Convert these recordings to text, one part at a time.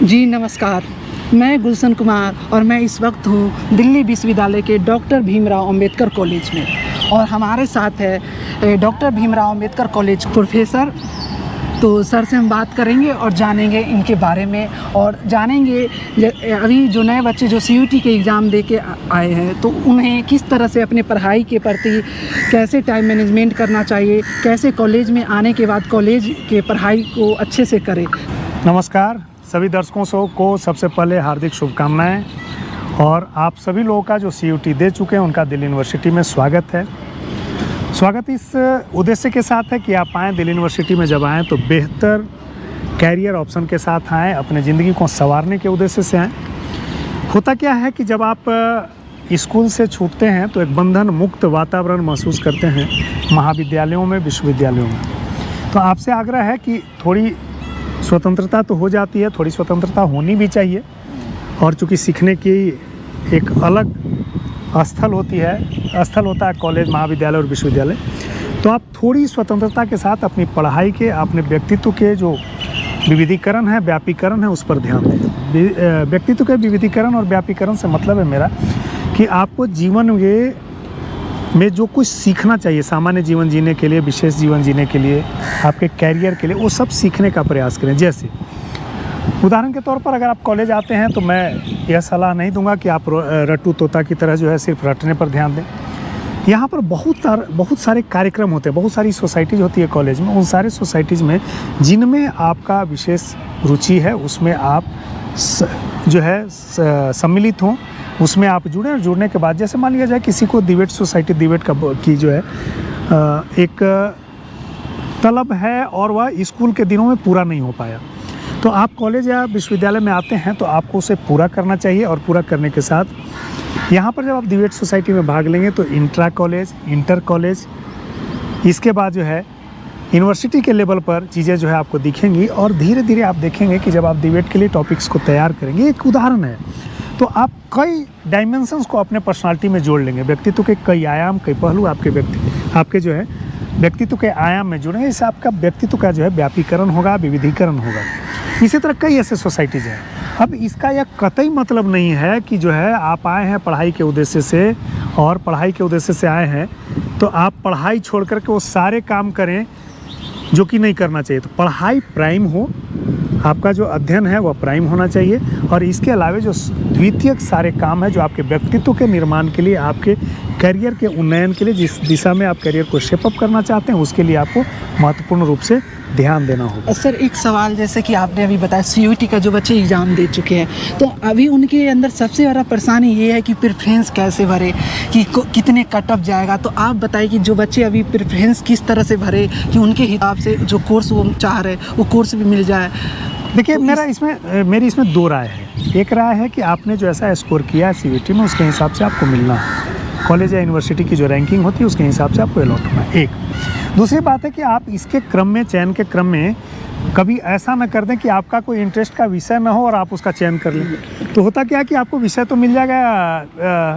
जी नमस्कार, मैं गुलशन कुमार और मैं इस वक्त हूँ दिल्ली विश्वविद्यालय के डॉक्टर भीमराव अंबेडकर कॉलेज में और हमारे साथ है doctor Bhimrao Ambedkar college professor. तो सर से हम बात करेंगे और जानेंगे इनके बारे में और जानेंगे अभी जो नए बच्चे जो CUT के एग्ज़ाम दे के आए हैं तो उन्हें किस तरह से अपने पढ़ाई के प्रति कैसे टाइम मैनेजमेंट करना चाहिए, कैसे कॉलेज में आने के बाद कॉलेज के पढ़ाई को अच्छे से करें। नमस्कार सभी दर्शकों को सबसे पहले हार्दिक शुभकामनाएं और आप सभी लोगों का जो CUT दे चुके हैं उनका दिल्ली यूनिवर्सिटी में स्वागत है। स्वागत इस उद्देश्य के साथ है कि आप आएँ दिल्ली यूनिवर्सिटी में, जब आएँ तो बेहतर कैरियर ऑप्शन के साथ आएँ, अपने ज़िंदगी को संवारने के उद्देश्य से आएँ। होता क्या है कि जब आप स्कूल से छूटते हैं तो एक बंधन मुक्त वातावरण महसूस करते हैं महाविद्यालयों में, विश्वविद्यालयों में। तो आपसे आग्रह है कि थोड़ी स्वतंत्रता तो हो जाती है, थोड़ी स्वतंत्रता होनी भी चाहिए और चूँकि सीखने की एक अलग स्थल होता है कॉलेज, महाविद्यालय और विश्वविद्यालय, तो आप थोड़ी स्वतंत्रता के साथ अपनी पढ़ाई के, अपने व्यक्तित्व के जो विविधीकरण है, व्यापीकरण है, उस पर ध्यान दें। व्यक्तित्व के विविधीकरण और व्यापीकरण से मतलब है मेरा कि आपको जीवन में जो कुछ सीखना चाहिए सामान्य जीवन जीने के लिए, विशेष जीवन जीने के लिए, आपके कैरियर के लिए, वो सब सीखने का प्रयास करें। जैसे उदाहरण के तौर पर अगर आप कॉलेज आते हैं तो मैं यह सलाह नहीं दूंगा कि आप रट्टू तोता की तरह जो है सिर्फ रटने पर ध्यान दें। यहाँ पर बहुत सारे कार्यक्रम होते हैं, बहुत सारी सोसाइटीज़ होती है कॉलेज में। उन सारे सोसाइटीज़ में जिनमें आपका विशेष रुचि है उसमें आप जो है सम्मिलित हों, उसमें आप जुड़ें और जुड़ने के बाद जैसे मान लिया जाए किसी को दिवेट सोसाइटी, दिवेट की जो है एक तलब है और वह स्कूल के दिनों में पूरा नहीं हो पाया, तो आप कॉलेज या विश्वविद्यालय में आते हैं तो आपको उसे पूरा करना चाहिए। और पूरा करने के साथ यहाँ पर जब आप डिबेट सोसाइटी में भाग लेंगे तो इंट्रा कॉलेज, इंटर कॉलेज, इसके बाद जो है यूनिवर्सिटी के लेवल पर चीज़ें जो है आपको दिखेंगी और धीरे धीरे आप देखेंगे कि जब आप डिबेट के लिए टॉपिक्स को तैयार करेंगे, एक उदाहरण है, तो आप कई डायमेंशंस को अपने पर्सनालिटी में जोड़ लेंगे। व्यक्तित्व के कई आयाम, कई पहलू आपके जो है व्यक्तित्व के आयाम में जुड़ेंगे। इससे आपका व्यक्तित्व का जो है व्यापीकरण होगा, विविधीकरण होगा। इसी तरह कई ऐसे सोसाइटीज़ हैं। अब इसका यह कतई मतलब नहीं है कि जो है आप आए हैं पढ़ाई के उद्देश्य से और पढ़ाई के उद्देश्य से आए हैं तो आप पढ़ाई छोड़ करके वो सारे काम करें जो कि नहीं करना चाहिए। तो पढ़ाई प्राइम हो, आपका जो अध्ययन है वह प्राइम होना चाहिए और इसके अलावा जो द्वितीयक सारे काम है जो आपके व्यक्तित्व के निर्माण के लिए, आपके करियर के उन्नयन के लिए, जिस दिशा में आप करियर को शेपअप करना चाहते हैं उसके लिए आपको महत्वपूर्ण रूप से ध्यान देना होगा। सर एक सवाल, जैसे कि आपने अभी बताया CUT का जो बच्चे एग्ज़ाम दे चुके हैं तो अभी उनके अंदर सबसे बड़ा परेशानी ये है कि प्रेफरेंस कैसे भरे, कि कितने कट ऑफ जाएगा। तो आप बताइए कि जो बच्चे अभी प्रेफरेंस किस तरह से भरे कि उनके हिसाब से जो कोर्स वो चाह रहे वो कोर्स भी मिल जाए। देखिए तो मेरी इसमें दो राय है। एक राय है कि आपने जो ऐसा स्कोर किया है CUT में उसके हिसाब से आपको मिलना है, कॉलेज या यूनिवर्सिटी की जो रैंकिंग होती है उसके हिसाब से आपको अलॉट होना है। एक दूसरी बात है कि आप इसके क्रम में, चयन के क्रम में कभी ऐसा ना कर दें कि आपका कोई इंटरेस्ट का विषय ना हो और आप उसका चयन कर लें। तो होता क्या है कि आपको विषय तो मिल जाएगा,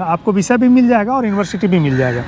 आपको विषय भी मिल जाएगा और यूनिवर्सिटी भी मिल जाएगा,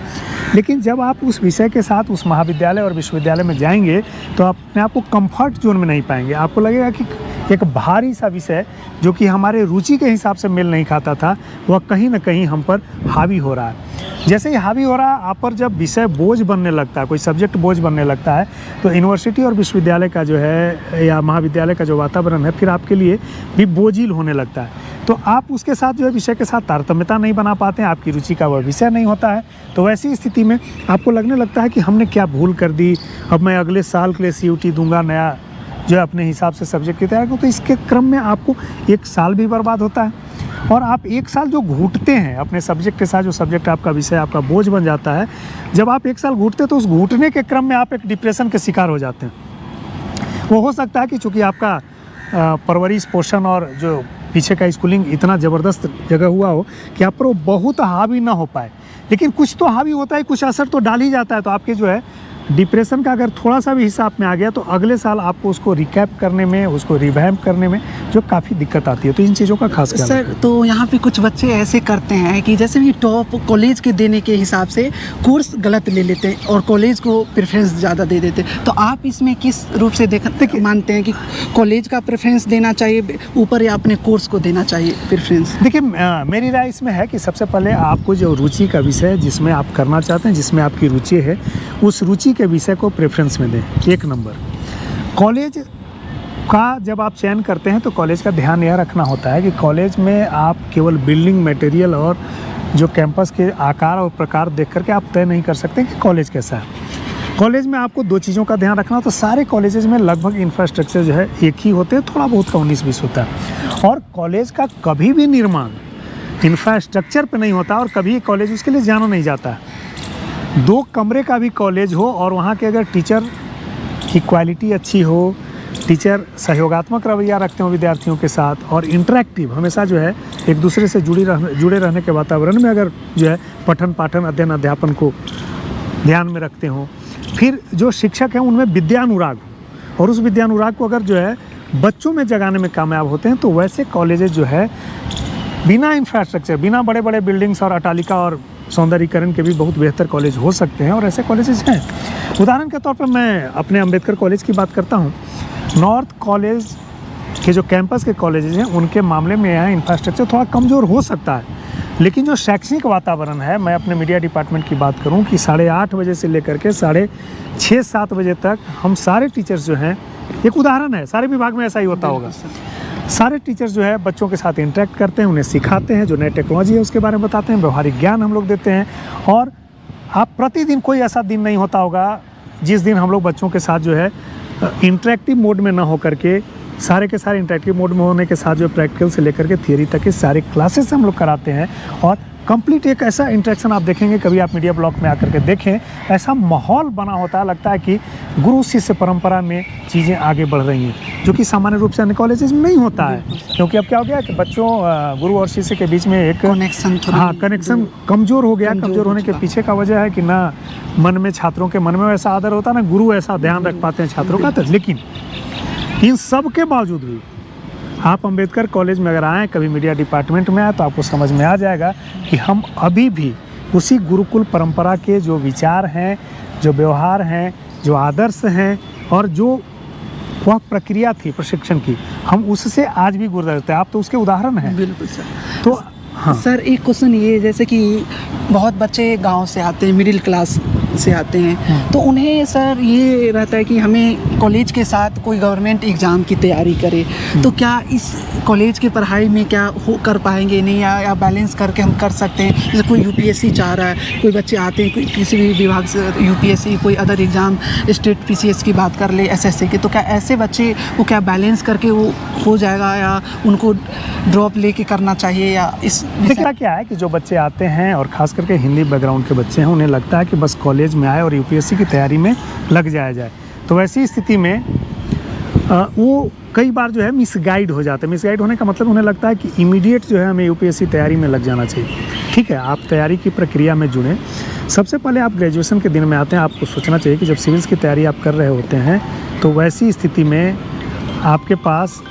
लेकिन जब आप उस विषय के साथ उस महाविद्यालय और विश्वविद्यालय में जाएंगे तो आप अपने आप को कंफर्ट जोन में नहीं पाएंगे। आपको लगेगा कि एक भारी सा विषय जो कि हमारे रुचि के हिसाब से मेल नहीं खाता था वह कहीं ना कहीं हम पर हावी हो रहा है। जैसे ही हावी हो रहा है आप पर, जब विषय बोझ बनने लगता है, कोई सब्जेक्ट बोझ बनने लगता है, तो यूनिवर्सिटी और विश्वविद्यालय का जो है या महाविद्यालय का जो वातावरण है फिर आपके लिए भी बोझिल होने लगता है। तो आप उसके साथ जो है विषय के साथ तारतम्यता नहीं बना पाते हैं, आपकी रुचि का वह विषय नहीं होता है। तो वैसी स्थिति में आपको लगने लगता है कि हमने क्या भूल कर दी, अब मैं अगले साल के लिए CUT दूंगा नया जो है अपने हिसाब से सब्जेक्ट की तैयारी। तो इसके क्रम में आपको एक साल भी बर्बाद होता है और आप एक साल जो घूटते हैं अपने सब्जेक्ट के साथ, जो सब्जेक्ट आपका विषय आपका बोझ बन जाता है, जब आप एक साल घूटते तो उस घूटने के क्रम में आप एक डिप्रेशन के शिकार हो जाते हैं। वो हो सकता है कि चूँकि आपका परवरिश, पोषण और जो पीछे का स्कूलिंग इतना ज़बरदस्त जगह हुआ हो कि आप पर वो बहुत हावी ना हो पाए, लेकिन कुछ तो हावी होता है, कुछ असर तो डाल ही जाता है। तो आपके जो है डिप्रेशन का अगर थोड़ा सा भी हिसाब में आ गया तो अगले साल आपको उसको रिकैप करने में, उसको रिवैम्प करने में जो काफ़ी दिक्कत आती है। तो इन चीज़ों का खास ख्याल सर, रखें। तो यहाँ पे कुछ बच्चे ऐसे करते हैं कि जैसे भी टॉप कॉलेज के देने के हिसाब से कोर्स गलत ले लेते हैं और कॉलेज को प्रेफरेंस ज़्यादा दे देते हैं। तो आप इसमें किस रूप से मानते हैं कि कॉलेज का प्रेफरेंस देना चाहिए ऊपर या अपने कोर्स को देना चाहिए प्रेफरेंस? देखिए, मेरी राय इसमें है कि सबसे पहले आपको जो रुचि का विषय है, जिसमें आप करना चाहते हैं, जिसमें आपकी रुचि है, उस रुचि के विषय को प्रेफरेंस में दें। एक नंबर, कॉलेज का जब आप चयन करते हैं तो कॉलेज का ध्यान यह रखना होता है कि कॉलेज में आप केवल बिल्डिंग मटेरियल और जो कैंपस के आकार और प्रकार देख करके आप तय नहीं कर सकते कि कॉलेज कैसा है। कॉलेज में आपको दो चीज़ों का ध्यान रखना, तो सारे कॉलेजेस में लगभग इंफ्रास्ट्रक्चर जो है एक ही होते हैं, थोड़ा बहुत का 19-20 होता है। और कॉलेज का कभी भी निर्माण इंफ्रास्ट्रक्चर पे नहीं होता और कभी कॉलेज उसके लिए जाना नहीं जाता है। 2 कमरे का भी कॉलेज हो और वहाँ के अगर टीचर की क्वालिटी अच्छी हो, टीचर सहयोगात्मक रवैया रखते हो विद्यार्थियों के साथ और इंटरेक्टिव हमेशा जो है एक दूसरे से जुड़े रहने के वातावरण में अगर जो है पठन पाठन अध्ययन अध्यापन को ध्यान में रखते हों, फिर जो शिक्षक हैं उनमें विद्यानुराग हो और उस विद्यानुराग को अगर जो है बच्चों में जगाने में कामयाब होते हैं, तो वैसे कॉलेजेस जो है बिना इंफ्रास्ट्रक्चर, बिना बड़े बड़े बिल्डिंग्स और अट्टालिका और सौंदर्यीकरण के भी बहुत बेहतर कॉलेज हो सकते हैं और ऐसे कॉलेजेस हैं। उदाहरण के तौर पर मैं अपने अंबेडकर कॉलेज की बात करता हूँ। नॉर्थ कॉलेज के जो कैंपस के कॉलेजेस हैं उनके मामले में यहाँ इंफ्रास्ट्रक्चर थोड़ा कमज़ोर हो सकता है, लेकिन जो शैक्षणिक वातावरण है, मैं अपने मीडिया डिपार्टमेंट की बात करूँ कि 8:30 बजे से लेकर के 6:30-7 बजे तक हम सारे टीचर्स जो हैं, एक उदाहरण है, सारे विभाग में ऐसा ही होता होगा, सारे टीचर्स जो है बच्चों के साथ इंटरेक्ट करते हैं, उन्हें सिखाते हैं, जो नई टेक्नोलॉजी है उसके बारे में बताते हैं, व्यवहारिक ज्ञान हम लोग देते हैं। और आप प्रतिदिन, कोई ऐसा दिन नहीं होता होगा जिस दिन हम लोग बच्चों के साथ जो है इंटरेक्टिव मोड में ना हो करके, सारे के सारे इंटरेक्टिव मोड में होने के साथ जो प्रैक्टिकल से लेकर के थियरी तक के सारे क्लासेस हम लोग कराते हैं और कंप्लीट एक ऐसा इंटरेक्शन आप देखेंगे, कभी आप मीडिया ब्लॉक में आकर के देखें, ऐसा माहौल बना होता है, लगता है कि गुरु शिष्य परंपरा में चीज़ें आगे बढ़ रही हैं, जो कि सामान्य रूप से अन्य कॉलेजेस में नहीं होता है। क्योंकि अब क्या हो गया कि बच्चों, गुरु और शिष्य के बीच में एक कनेक्शन कमज़ोर हो गया। कमज़ोर होने के पीछे का वजह है कि ना मन में, छात्रों के मन में वैसा आदर होता है, ना गुरु ऐसा ध्यान रख पाते हैं छात्रों का। लेकिन इन सब के बावजूद भी आप अंबेडकर कॉलेज में अगर आएँ, कभी मीडिया डिपार्टमेंट में आए, तो आपको समझ में आ जाएगा कि हम अभी भी उसी गुरुकुल परंपरा के जो विचार हैं, जो व्यवहार हैं, जो आदर्श हैं और जो वह प्रक्रिया थी प्रशिक्षण की, हम उससे आज भी गुजरते हैं। आप तो उसके उदाहरण हैं। बिल्कुल सर। तो हाँ सर, एक क्वेश्चन ये, जैसे कि बहुत बच्चे गांव से आते हैं, मिडिल क्लास से आते हैं, तो उन्हें सर ये रहता है कि हमें कॉलेज के साथ कोई गवर्नमेंट एग्ज़ाम की तैयारी करे, तो क्या इस कॉलेज की पढ़ाई में क्या हो कर पाएंगे नहीं, या बैलेंस करके हम कर सकते हैं? जैसे कोई यूपीएससी चाह रहा है, कोई बच्चे आते हैं कोई किसी भी विभाग से यूपीएससी, कोई अदर एग्ज़ाम, स्टेट पीसीएस की बात कर ले, एसएससी की, तो क्या ऐसे बच्चे वो क्या बैलेंस करके वो हो जाएगा या उनको ड्रॉप लेके करना चाहिए? या इस देखिए क्या है कि जो बच्चे आते हैं और ख़ास करके हिंदी बैकग्राउंड के बच्चे हैं, उन्हें लगता है कि बस कॉलेज में आए और यूपीएससी की तैयारी में लग जाए। तो वैसी स्थिति में वो कई बार जो है मिसगाइड हो जाते हैं। मिसगाइड होने का मतलब उन्हें लगता है कि इमीडिएट जो है हमें यूपीएससी तैयारी में लग जाना चाहिए। ठीक है, आप तैयारी की प्रक्रिया में जुड़ें। सबसे पहले आप ग्रेजुएशन के दिन में आते हैं, आपको सोचना चाहिए कि जब सिविल्स की तैयारी आप कर रहे होते हैं, तो वैसी स्थिति में आपके पास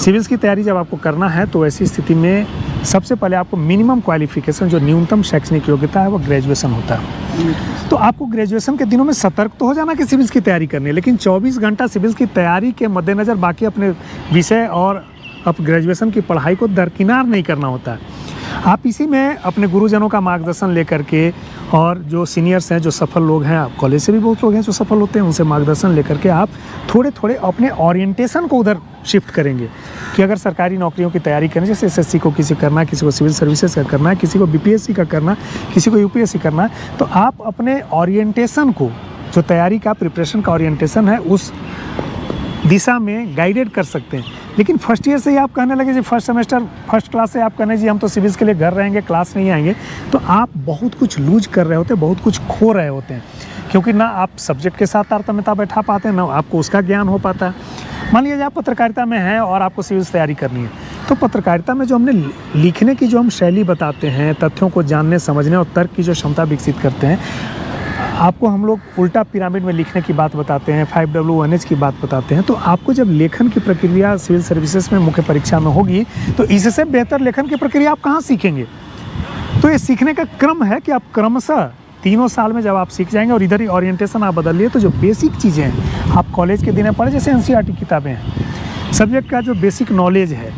सिविल्स की तैयारी जब आपको करना है, तो ऐसी स्थिति में सबसे पहले आपको मिनिमम क्वालिफिकेशन, जो न्यूनतम शैक्षणिक योग्यता है, वो ग्रेजुएशन होता है। तो आपको ग्रेजुएशन के दिनों में सतर्क तो हो जाना कि सिविल्स की तैयारी करनी है, लेकिन 24 घंटा सिविल्स की तैयारी के मद्देनज़र बाकी अपने विषय और अब ग्रेजुएशन की पढ़ाई को दरकिनार नहीं करना होता है। आप इसी में अपने गुरुजनों का मार्गदर्शन लेकर के, और जो सीनियर्स हैं, जो सफल लोग हैं, आप कॉलेज से भी बहुत लोग हैं जो सफल होते हैं, उनसे मार्गदर्शन लेकर के आप थोड़े थोड़े अपने ओरिएंटेशन को उधर शिफ्ट करेंगे कि अगर सरकारी नौकरियों की तैयारी करें, जैसे एसएससी को किसी करना है, किसी को सिविल सर्विसेज का करना है, किसी को बीपीएससी का करना है, किसी को यूपीएससी करना है, तो आप अपने ओरिएंटेशन को, जो तैयारी का प्रिपरेशन का ओरिएंटेशन है, उस दिशा में गाइडेड कर सकते हैं। लेकिन फर्स्ट ईयर से ही आप कहने लगे जी, फर्स्ट सेमेस्टर फर्स्ट क्लास से आप कहने जी हम तो सिविल्स के लिए घर रहेंगे, क्लास नहीं आएंगे, तो आप बहुत कुछ लूज कर रहे होते हैं, बहुत कुछ खो रहे होते हैं, क्योंकि ना आप सब्जेक्ट के साथ तारतम्यता बैठा पाते हैं, ना आपको उसका ज्ञान हो पाता है। मान लीजिए आप पत्रकारिता में हैं और आपको सिविल्स तैयारी करनी है, तो पत्रकारिता में जो हमने लिखने की जो हम शैली बताते हैं, तथ्यों को जानने समझने और तर्क की जो क्षमता विकसित करते हैं, आपको हम लोग उल्टा पिरामिड में लिखने की बात बताते हैं, 5W1H की बात बताते हैं। तो आपको जब लेखन की प्रक्रिया सिविल सर्विसेज में मुख्य परीक्षा में होगी तो इससे बेहतर लेखन की प्रक्रिया आप कहाँ सीखेंगे। तो ये सीखने का क्रम है कि आप क्रमशः 3 साल में जब आप सीख जाएंगे और इधर ही ओरिएंटेशन आप बदल लिए तो जो बेसिक चीज़ें हैं आप कॉलेज के दिन में पढ़े, जैसे NCERT किताबें हैं, सब्जेक्ट का जो बेसिक नॉलेज है,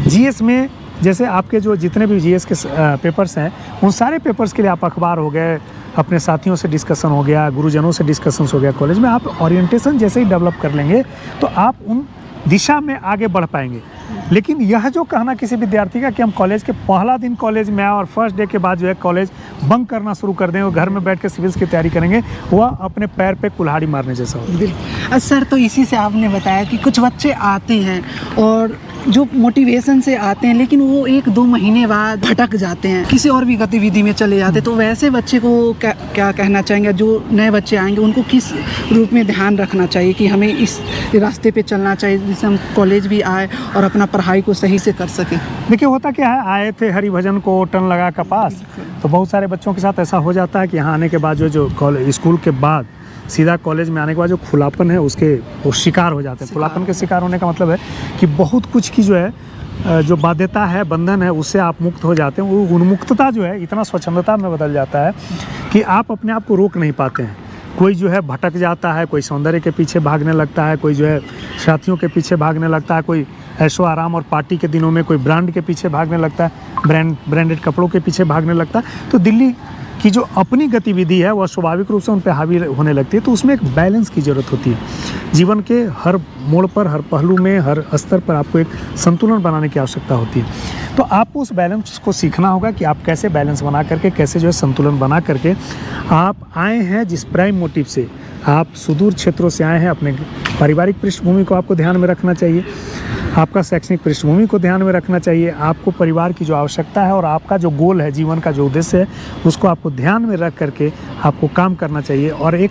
GS में जैसे आपके जो जितने भी GS के पेपर्स हैं उन सारे पेपर्स के लिए आप अखबार हो गए, अपने साथियों से डिस्कशन हो गया, गुरुजनों से डिस्कशंस हो गया, कॉलेज में आप ओरिएंटेशन जैसे ही डेवलप कर लेंगे तो आप उन दिशा में आगे बढ़ पाएंगे। लेकिन यह जो कहना किसी विद्यार्थी का कि हम कॉलेज के पहला दिन कॉलेज में आए और फर्स्ट डे के बाद जो है कॉलेज बंक करना शुरू कर दें और घर में बैठ के सिविल्स की तैयारी करेंगे, वह अपने पैर पे कुल्हाड़ी मारने जैसा होगा। बिल्कुल सर, तो इसी से आपने बताया कि कुछ बच्चे आते हैं और जो मोटिवेशन से आते हैं लेकिन वो 1-2 महीने बाद भटक जाते हैं, किसी और भी गतिविधि में चले जाते हैं। तो वैसे बच्चे को क्या कहना चाहेंगे, जो नए बच्चे आएंगे उनको किस रूप में ध्यान रखना चाहिए कि हमें इस रास्ते पे चलना चाहिए जिससे हम कॉलेज भी आए और अपना पढ़ाई को सही से कर सकें। देखिए होता क्या है, आए थे हरिभजन को टन लगा कपास, तो बहुत सारे बच्चों के साथ ऐसा हो जाता है कि यहाँ आने के बाद जो स्कूल के बाद सीधा कॉलेज में आने के बाद जो खुलापन है उसके वो शिकार हो जाते हैं। खुलापन के शिकार होने का मतलब है कि बहुत कुछ की जो है जो बाध्यता है, बंधन है, उससे आप मुक्त हो जाते हैं। वो उन्मुक्तता जो है इतना स्वच्छंदता में बदल जाता है कि आप अपने आप को रोक नहीं पाते हैं। कोई जो है भटक जाता है, कोई सौंदर्य के पीछे भागने लगता है, कोई जो है साथियों के पीछे भागने लगता है, कोई ऐशो आराम और पार्टी के दिनों में कोई ब्रांड के पीछे भागने लगता है, ब्रांडेड कपड़ों के पीछे भागने लगता है। तो दिल्ली की जो अपनी गतिविधि है वह स्वाभाविक रूप से उन पर हावी होने लगती है। तो उसमें एक बैलेंस की ज़रूरत होती है। जीवन के हर मोड़ पर, हर पहलू में, हर स्तर पर आपको एक संतुलन बनाने की आवश्यकता होती है। तो आपको उस बैलेंस को सीखना होगा कि आप कैसे बैलेंस बना करके, कैसे जो है संतुलन बना करके आप आए हैं जिस प्राइम मोटिव से, आप सुदूर क्षेत्रों से आए हैं। अपने पारिवारिक पृष्ठभूमि को आपको ध्यान में रखना चाहिए, आपका शैक्षणिक पृष्ठभूमि को ध्यान में रखना चाहिए, आपको परिवार की जो आवश्यकता है और आपका जो गोल है, जीवन का जो उद्देश्य है, उसको आपको ध्यान में रख करके आपको काम करना चाहिए। और एक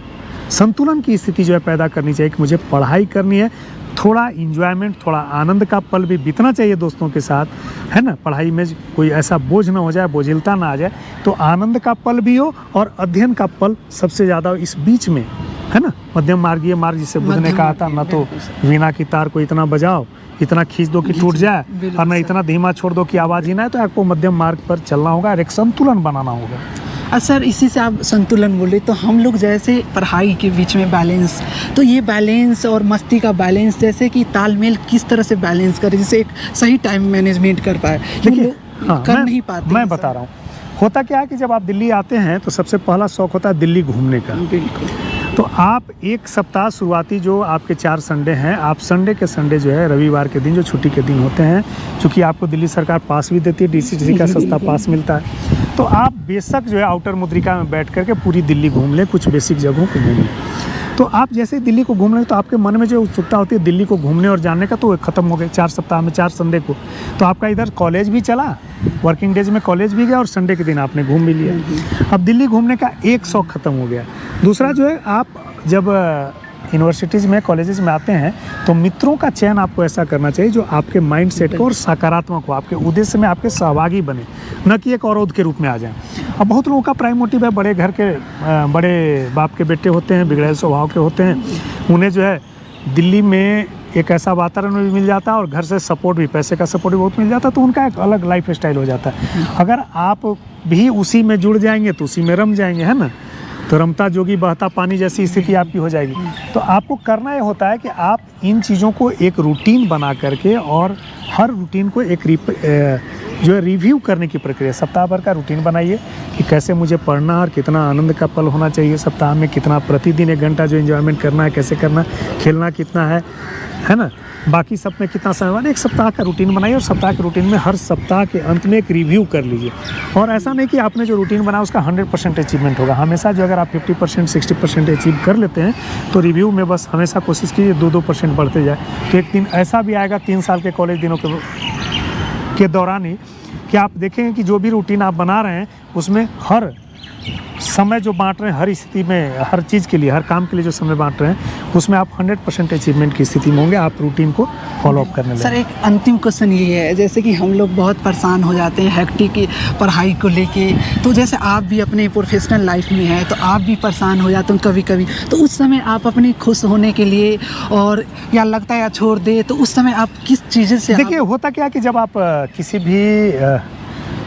संतुलन की स्थिति जो है पैदा करनी चाहिए कि मुझे पढ़ाई करनी है, थोड़ा इंजॉयमेंट, थोड़ा आनंद का पल भी बीतना चाहिए दोस्तों के साथ, है ना। पढ़ाई में कोई ऐसा बोझ ना हो जाए, बोझिलता ना आ जाए, तो आनंद का पल भी हो और अध्ययन का पल सबसे ज़्यादा इस बीच में, है ना। मध्यम मार्गीय मार्ग जिसे बुद्ध ने कहा था, न तो वीणा की तार को इतना बजाओ, इतना खींच दो कि टूट जाए, और न इतना धीमा छोड़ दो कि आवाज़ ही ना है। तो आपको मध्यम मार्ग पर चलना होगा और एक संतुलन बनाना होगा। सर, इसी से आप संतुलन बोले तो हम लोग जैसे पढ़ाई के बीच में बैलेंस, तो ये बैलेंस और मस्ती का बैलेंस, जैसे कि तालमेल किस तरह से बैलेंस करें जिससे एक सही टाइम मैनेजमेंट कर पाए। देखिए नहीं पाते। मैं बता रहा हूँ, होता क्या है कि जब आप दिल्ली आते हैं तो सबसे पहला शौक होता है दिल्ली घूमने का। बिल्कुल। तो आप एक सप्ताह शुरुआती जो आपके 4 संडे हैं, आप संडे के संडे जो है रविवार के दिन जो छुट्टी के दिन होते हैं, चूँकि आपको दिल्ली सरकार पास भी देती है, DCTC का सस्ता पास मिलता है, तो आप बेशक जो है आउटर मुद्रिका में बैठ करके पूरी दिल्ली घूम लें, कुछ बेसिक जगहों को घूम लें। तो आप जैसे दिल्ली को घूम लें तो आपके मन में जो उत्सुकता होती है दिल्ली को घूमने और जानने का, तो वो ख़त्म हो गए 4 सप्ताह में 4 संडे को। तो आपका इधर कॉलेज भी चला, वर्किंग डेज में कॉलेज भी गया और संडे के दिन आपने घूम भी लिया। अब दिल्ली घूमने का एक शौक ख़त्म हो गया। दूसरा जो है, आप जब यूनिवर्सिटीज़ में, कॉलेजेस में आते हैं तो मित्रों का चयन आपको ऐसा करना चाहिए जो आपके माइंड सेट को और सकारात्मक हो, आपके उद्देश्य में आपके सहभागी बने, न कि एक अवरोध के रूप में आ जाएं। अब बहुत लोगों का प्राइम मोटिव है, बड़े घर के बड़े बाप के बेटे होते हैं, बिगड़े स्वभाव के होते हैं, उन्हें जो है दिल्ली में एक ऐसा वातावरण भी मिल जाता है और घर से सपोर्ट भी, पैसे का सपोर्ट भी बहुत मिल जाता है, तो उनका एक अलग लाइफ स्टाइल हो जाता है। अगर आप भी उसी में जुड़ जाएंगे तो उसी में रम जाएंगे, है ना। तो रमता जोगी बहता पानी जैसी स्थिति आपकी हो जाएगी। तो आपको करना ये होता है कि आप इन चीज़ों को एक रूटीन बना करके और हर रूटीन को एक जो है रिव्यू करने की प्रक्रिया, सप्ताह भर का रूटीन बनाइए कि कैसे मुझे पढ़ना और कितना आनंद का पल होना चाहिए सप्ताह में, कितना प्रतिदिन 1 घंटा जो एंजॉयमेंट करना है, कैसे करना, खेलना कितना है ना, बाकी सब में कितना समय। एक सप्ताह का रूटीन बनाइए और सप्ताह के रूटीन में हर सप्ताह के अंत में एक रिव्यू कर लीजिए। और ऐसा नहीं कि आपने जो रूटीन बनाया उसका 100% अचीवमेंट होगा। हमेशा जो अगर आप 50% 60% अचीव कर लेते हैं तो रिव्यू में बस हमेशा कोशिश कीजिए 2-2% बढ़ते जाए। तो एक दिन ऐसा भी आएगा 3 साल के कॉलेज दिनों के दौरान ही कि आप देखेंगे कि जो भी रूटीन आप बना रहे हैं उसमें हर समय जो बांट रहे हैं, हर स्थिति में, हर चीज़ के लिए, हर काम के लिए जो समय बांट रहे हैं, उसमें आप 100% अचीवमेंट की स्थिति में होंगे। आप रूटीन को फॉलो अप करने सर लगे? एक अंतिम क्वेश्चन ये है, जैसे कि हम लोग बहुत परेशान हो जाते हैं हेक्टिक की पढ़ाई को लेके, तो जैसे आप भी अपने प्रोफेशनल लाइफ में हैं तो आप भी परेशान हो जाते हैं कभी कभी, तो उस समय आप अपने खुश होने के लिए और या लगता है या छोड़ दे, तो उस समय आप किस चीज़ें से देखिए होता क्या कि जब आप किसी भी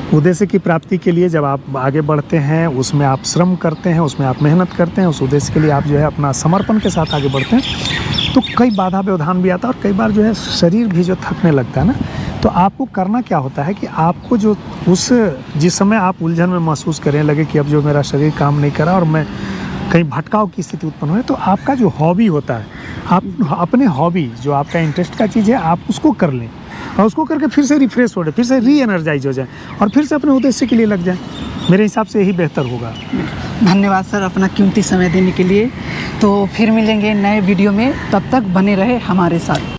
उद्देश्य की प्राप्ति के लिए जब आप आगे बढ़ते हैं, उसमें आप श्रम करते हैं, उसमें आप मेहनत करते हैं, उस उद्देश्य के लिए आप जो है अपना समर्पण के साथ आगे बढ़ते हैं, तो कई बाधा व्यवधान भी आता है और कई बार जो है शरीर भी जो थकने लगता है ना, तो आपको करना क्या होता है कि आपको जो जिस समय आप उलझन में महसूस करें लगे कि अब जो मेरा शरीर काम नहीं कर रहा और मैं कहीं भटकाव की स्थिति उत्पन्न हुई, तो आपका जो हॉबी होता है, आप अपने हॉबी जो आपका इंटरेस्ट का चीज़ है आप उसको कर लें और उसको करके फिर से रिफ्रेश हो जाए, फिर से री एनर्जाइज हो जाए और फिर से अपने उद्देश्य के लिए लग जाए। मेरे हिसाब से यही बेहतर होगा। धन्यवाद सर अपना कीमती समय देने के लिए। तो फिर मिलेंगे नए वीडियो में, तब तक बने रहे हमारे साथ।